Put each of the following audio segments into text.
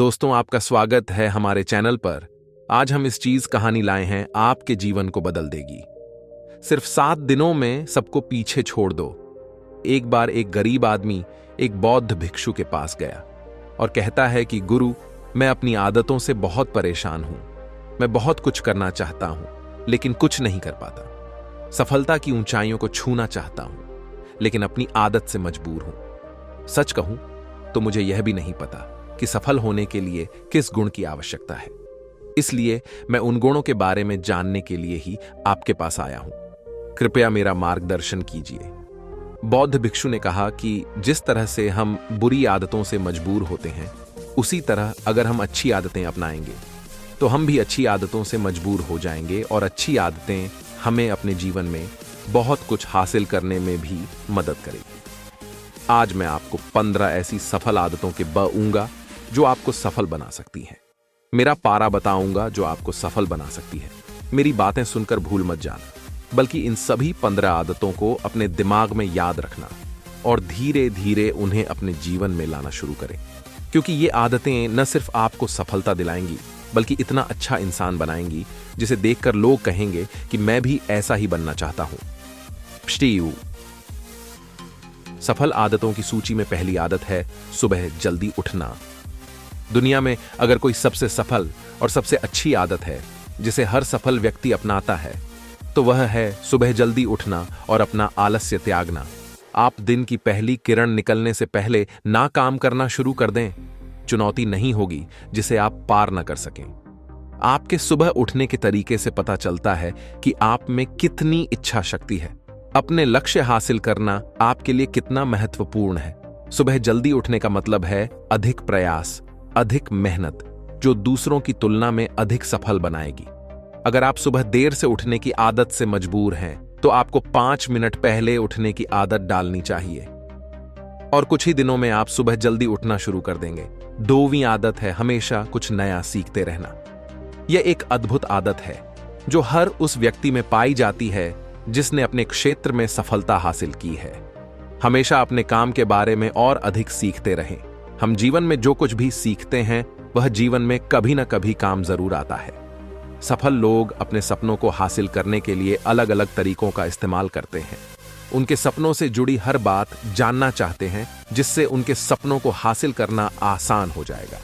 दोस्तों, आपका स्वागत है हमारे चैनल पर। आज हम इस चीज कहानी लाए हैं, आपके जीवन को बदल देगी। सिर्फ 7 दिनों में सबको पीछे छोड़ दो। एक बार एक गरीब आदमी एक बौद्ध भिक्षु के पास गया और कहता है कि गुरु, मैं अपनी आदतों से बहुत परेशान हूं। मैं बहुत कुछ करना चाहता हूं लेकिन कुछ नहीं कर पाता। सफलता की ऊंचाइयों को छूना चाहता हूं लेकिन अपनी आदत से मजबूर हूं। सच कहूं तो मुझे यह भी नहीं पता कि सफल होने के लिए किस गुण की आवश्यकता है। इसलिए मैं उन गुणों के बारे में जानने के लिए ही आपके पास आया हूं। कृपया मेरा मार्गदर्शन कीजिए। बौद्ध भिक्षु ने कहा कि जिस तरह से हम बुरी आदतों से मजबूर होते हैं, उसी तरह अगर हम अच्छी आदतें अपनाएंगे तो हम भी अच्छी आदतों से मजबूर हो जाएंगे और अच्छी आदतें हमें अपने जीवन में बहुत कुछ हासिल करने में भी मदद करेगी। आज मैं आपको 15 ऐसी सफल आदतों के बताऊंगा जो आपको सफल बना सकती हैं। मेरा पारा बताऊंगा जो आपको सफल बना सकती है। मेरी बातें सुनकर भूल मत जाना, बल्कि इन सभी 15 आदतों को अपने दिमाग में याद रखना और धीरे धीरे उन्हें अपने जीवन में लाना शुरू करें, क्योंकि ये आदतें न सिर्फ आपको सफलता दिलाएंगी बल्कि इतना अच्छा इंसान बनाएंगी जिसे देखकर लोग कहेंगे कि मैं भी ऐसा ही बनना चाहता हूं। स्टीव। सफल आदतों की सूची में पहली आदत है सुबह जल्दी उठना। दुनिया में अगर कोई सबसे सफल और सबसे अच्छी आदत है जिसे हर सफल व्यक्ति अपनाता है तो वह है सुबह जल्दी उठना और अपना आलस्य त्यागना। आप दिन की पहली किरण निकलने से पहले ना काम करना शुरू कर दें। चुनौती नहीं होगी जिसे आप पार न कर सकें। आपके सुबह उठने के तरीके से पता चलता है कि आप में कितनी इच्छा शक्ति है। अपने लक्ष्य हासिल करना आपके लिए कितना महत्वपूर्ण है। सुबह जल्दी उठने का मतलब है अधिक प्रयास, अधिक मेहनत, जो दूसरों की तुलना में अधिक सफल बनाएगी। अगर आप सुबह देर से उठने की आदत से मजबूर हैं तो आपको 5 मिनट पहले उठने की आदत डालनी चाहिए और कुछ ही दिनों में आप सुबह जल्दी उठना शुरू कर देंगे। 2वीं आदत है हमेशा कुछ नया सीखते रहना। यह एक अद्भुत आदत है जो हर उस व्यक्ति में पाई जाती है जिसने अपने क्षेत्र में सफलता हासिल की है। हमेशा अपने काम के बारे में और अधिक सीखते रहें। हम जीवन में जो कुछ भी सीखते हैं वह जीवन में कभी न कभी काम जरूर आता है। सफल लोग अपने सपनों को हासिल करने के लिए अलग अलग तरीकों का इस्तेमाल करते हैं। उनके सपनों से जुड़ी हर बात जानना चाहते हैं जिससे उनके सपनों को हासिल करना आसान हो जाएगा।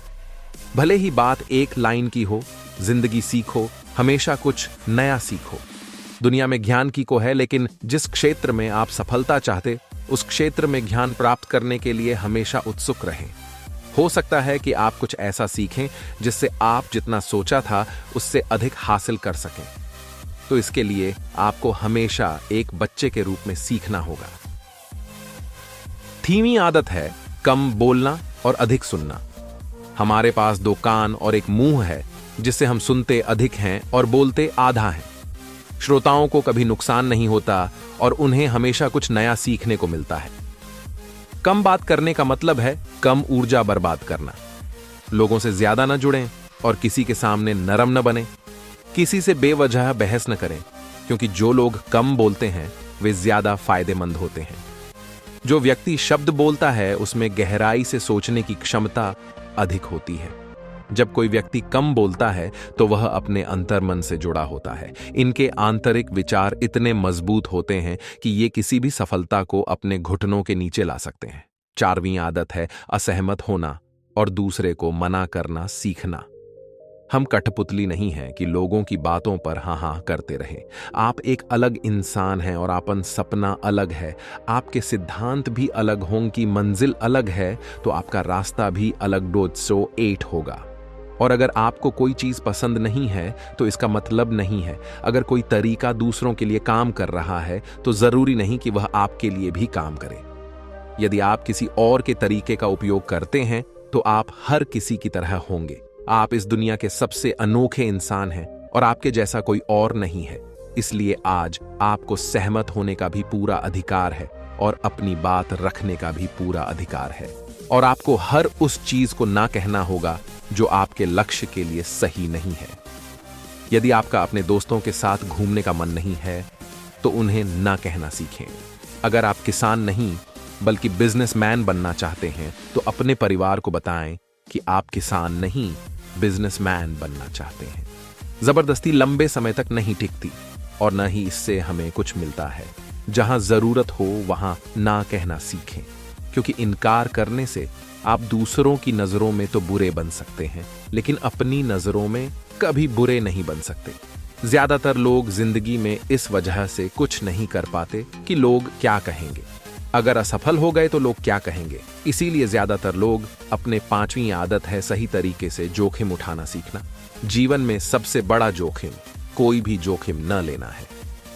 भले ही बात एक लाइन की हो, जिंदगी सीखो, हमेशा कुछ नया सीखो। दुनिया में ज्ञान की को है, लेकिन जिस क्षेत्र में आप सफलता चाहते उस क्षेत्र में ज्ञान प्राप्त करने के लिए हमेशा उत्सुक रहें। हो सकता है कि आप कुछ ऐसा सीखें जिससे आप जितना सोचा था उससे अधिक हासिल कर सकें। तो इसके लिए आपको हमेशा एक बच्चे के रूप में सीखना होगा। 3वीं आदत है कम बोलना और अधिक सुनना। हमारे पास 2 कान और एक मुंह है जिससे हम सुनते अधिक हैं और बोलते आधा हैं। श्रोताओं को कभी नुकसान नहीं होता और उन्हें हमेशा कुछ नया सीखने को मिलता है। कम बात करने का मतलब है कम ऊर्जा बर्बाद करना। लोगों से ज्यादा न जुड़ें और किसी के सामने नरम न बने। किसी से बेवजह बहस न करें, क्योंकि जो लोग कम बोलते हैं वे ज्यादा फायदेमंद होते हैं। जो व्यक्ति शब्द बोलता है उसमें गहराई से सोचने की क्षमता अधिक होती है। जब कोई व्यक्ति कम बोलता है तो वह अपने अंतर्मन से जुड़ा होता है। इनके आंतरिक विचार इतने मजबूत होते हैं कि ये किसी भी सफलता को अपने घुटनों के नीचे ला सकते हैं। 4वीं आदत है असहमत होना और दूसरे को मना करना सीखना। हम कठपुतली नहीं हैं कि लोगों की बातों पर हाँ हाँ करते रहें। आप एक अलग इंसान हैं और आपन सपना अलग है। आपके सिद्धांत भी अलग होंगी, मंजिल अलग है तो आपका रास्ता भी अलग 208 होगा। और अगर आपको कोई चीज पसंद नहीं है तो इसका मतलब नहीं है। अगर कोई तरीका दूसरों के लिए काम कर रहा है तो जरूरी नहीं कि वह आपके लिए भी काम करे। यदि आप किसी और के तरीके का उपयोग करते हैं तो आप हर किसी की तरह होंगे। आप इस दुनिया के सबसे अनोखे इंसान हैं और आपके जैसा कोई और नहीं है। इसलिए आज आपको सहमत होने का भी पूरा अधिकार है और अपनी बात रखने का भी पूरा अधिकार है। और आपको हर उस चीज को ना कहना होगा जो आपके लक्ष्य के लिए सही नहीं है। यदि आपका अपने दोस्तों के साथ घूमने का मन नहीं है तो उन्हें ना कहना सीखें। अगर आप किसान नहीं बल्कि बिजनेसमैन बनना चाहते हैं तो अपने परिवार को बताएं कि आप किसान नहीं, बिजनेसमैन बनना चाहते हैं। जबरदस्ती लंबे समय तक नहीं टिकती और न ही इससे हमें कुछ मिलता है। जहां जरूरत हो वहां ना कहना सीखें, क्योंकि इनकार करने से आप दूसरों की नजरों में तो बुरे बन सकते हैं, लेकिन अपनी नजरों में कभी बुरे नहीं बन सकते। ज्यादातर लोग जिंदगी में इस वजह से कुछ नहीं कर पाते कि लोग क्या कहेंगे। अगर असफल हो गए तो लोग क्या कहेंगे, इसीलिए ज्यादातर लोग अपने पांचवी आदत है सही तरीके से जोखिम उठाना सीखना। जीवन में सबसे बड़ा जोखिम कोई भी जोखिम न लेना है।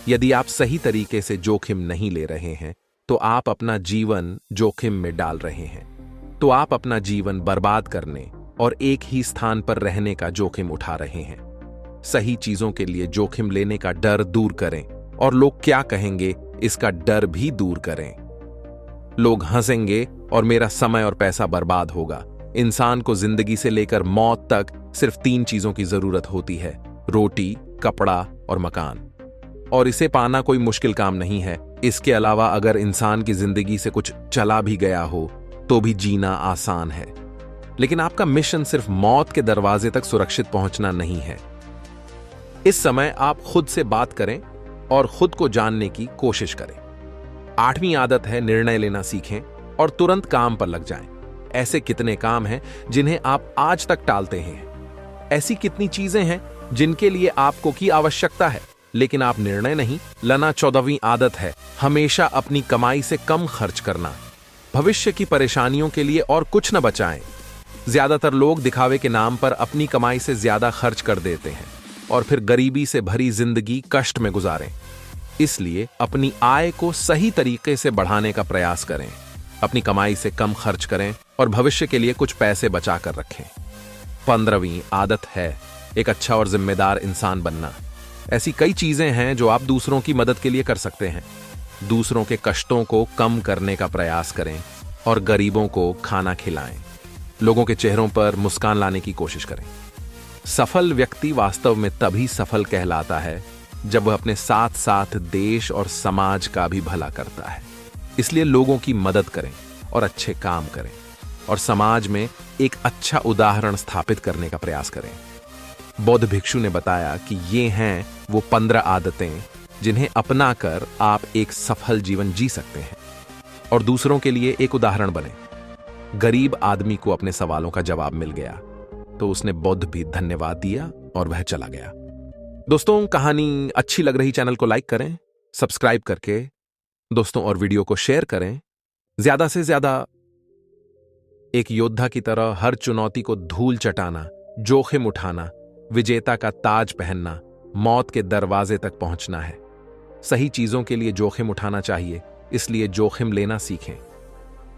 यदि आप सही तरीके से जोखिम नहीं ले रहे हैं तो आप अपना जीवन जोखिम में डाल रहे हैं। तो आप अपना जीवन बर्बाद करने और एक ही स्थान पर रहने का जोखिम उठा रहे हैं। सही चीजों के लिए जोखिम लेने का डर दूर करें और लोग क्या कहेंगे इसका डर भी दूर करें। लोग हंसेंगे और मेरा समय और पैसा बर्बाद होगा। इंसान को जिंदगी से लेकर मौत तक सिर्फ 3 चीजों की जरूरत होती है, रोटी, कपड़ा और मकान। और इसे पाना कोई मुश्किल काम नहीं है। इसके अलावा अगर इंसान की जिंदगी से कुछ चला भी गया हो तो भी जीना आसान है। लेकिन आपका मिशन सिर्फ मौत के दरवाजे तक सुरक्षित पहुंचना नहीं है। इस समय आप खुद से बात करें और खुद को जानने की कोशिश करें। 8वीं आदत है निर्णय लेना सीखें और तुरंत काम पर लग जाएं। ऐसे कितने काम हैं जिन्हें आप आज तक टालते हैं? ऐसी कितनी चीजें हैं जिनके लिए आपको की आवश्यकता है लेकिन आप निर्णय नहीं लेना? 14वीं आदत है हमेशा अपनी कमाई से कम खर्च करना। भविष्य की परेशानियों के लिए और कुछ न बचाएं। ज्यादातर लोग दिखावे के नाम पर अपनी कमाई से ज्यादा खर्च कर देते हैं और फिर गरीबी से भरी जिंदगी कष्ट में गुजारें। इसलिए अपनी आय को सही तरीके से बढ़ाने का प्रयास करें। अपनी कमाई से कम खर्च करें और भविष्य के लिए कुछ पैसे बचा कर रखें। 15वीं आदत है एक अच्छा और जिम्मेदार इंसान बनना। ऐसी कई चीजें हैं जो आप दूसरों की मदद के लिए कर सकते हैं। दूसरों के कष्टों को कम करने का प्रयास करें और गरीबों को खाना खिलाएं। लोगों के चेहरों पर मुस्कान लाने की कोशिश करें। सफल व्यक्ति वास्तव में तभी सफल कहलाता है जब वह अपने साथ साथ देश और समाज का भी भला करता है। इसलिए लोगों की मदद करें और अच्छे काम करें और समाज में एक अच्छा उदाहरण स्थापित करने का प्रयास करें। बौद्ध भिक्षु ने बताया कि ये हैं वो 15 आदतें जिन्हें अपनाकर आप एक सफल जीवन जी सकते हैं और दूसरों के लिए एक उदाहरण बने। गरीब आदमी को अपने सवालों का जवाब मिल गया तो उसने बुद्ध भी धन्यवाद दिया और वह चला गया। दोस्तों, कहानी अच्छी लग रही चैनल को लाइक करें, सब्सक्राइब करके दोस्तों और वीडियो को शेयर करें। ज्यादा से ज्यादा एक योद्धा की तरह हर चुनौती को धूल चटाना, जोखिम उठाना, विजेता का ताज पहनना, मौत के दरवाजे तक पहुंचना है। सही चीजों के लिए जोखिम उठाना चाहिए, इसलिए जोखिम लेना सीखें।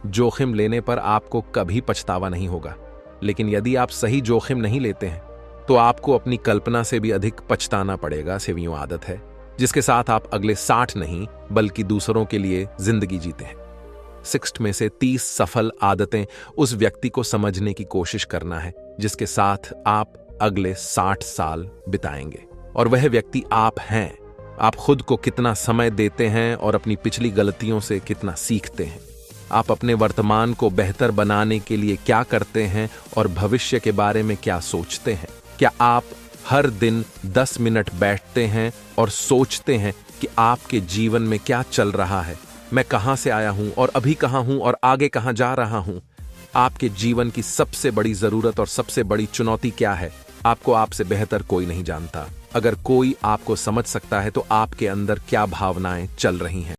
जोखिम लेने पर आपको कभी पछतावा नहीं होगा, लेकिन यदि आप सही जोखिम नहीं लेते हैं तो आपको अपनी कल्पना से भी अधिक पछताना पड़ेगा। 7वीं आदत है जिसके साथ आप अगले 60 नहीं बल्कि दूसरों के लिए जिंदगी जीते हैं। 6 में से 30 सफल आदतें उस व्यक्ति को समझने की कोशिश करना है जिसके साथ आप अगले 60 साल बिताएंगे, और वह व्यक्ति आप हैं। आप खुद को कितना समय देते हैं और अपनी पिछली गलतियों से कितना सीखते हैं। आप अपने वर्तमान को बेहतर बनाने के लिए क्या करते हैं और भविष्य के बारे में क्या सोचते हैं। क्या आप हर दिन 10 मिनट बैठते हैं और सोचते हैं कि आपके जीवन में क्या चल रहा है, मैं कहां से आया हूं और अभी कहां हूं और आगे कहां जा रहा हूं। आपके जीवन की सबसे बड़ी जरूरत और सबसे बड़ी चुनौती क्या है, आपको आपसे बेहतर कोई नहीं जानता। अगर कोई आपको समझ सकता है तो आपके अंदर क्या भावनाएं चल रही हैं।